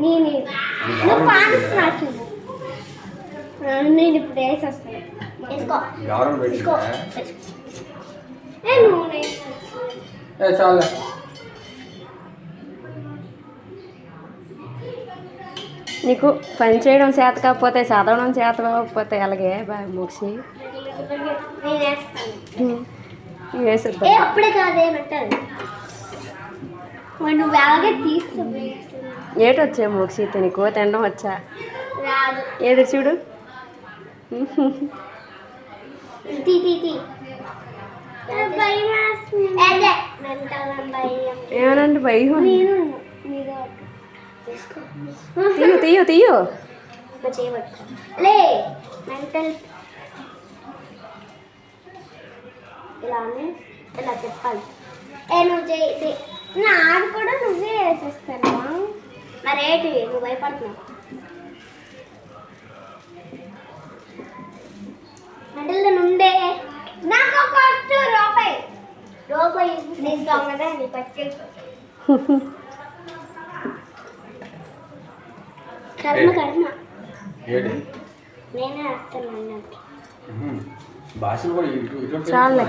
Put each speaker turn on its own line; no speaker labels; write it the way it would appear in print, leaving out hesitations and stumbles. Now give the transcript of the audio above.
నేను నువ్వు పాటిస్తున్నాను. నేను ఇప్పుడు వేసి వస్తాను. వేసుకో వేసుకో. నూనె
చాలు.
నీకు పని చేయడం చేత కాకపోతే చదవడం చేత కాకపోతే అలాగే బాగా ముగిసి
నేను వేస్తాను.
వేసిద్దాం.
అప్పుడే కాదేమంటారు నువ్వు అలాగే తీస్తు
ఏటి వచ్చే ముగిసి నీకు తినడం వచ్చా?
రాదు.
ఏది చూడు.
తీ తీ తీ.
ఏమనంటే భయం.
నేను
తీయు తీయు తీయు.
లే మెంటల్ ఇలానే ఇలా చెప్పాలి. నువ్వు చేయి. నాది కూడా నువ్వే వేసేస్తాను. మరేంటి నువ్వు భయపడుతున్నావు? మెంటల్ నుండే నాకు ఒక రూపాయి తీసుకోం కదా నీ పట్టుకెళ్ళి. కర్మ కర్మ నేనే వస్తాను.
భాషలు కూడా
చాలే.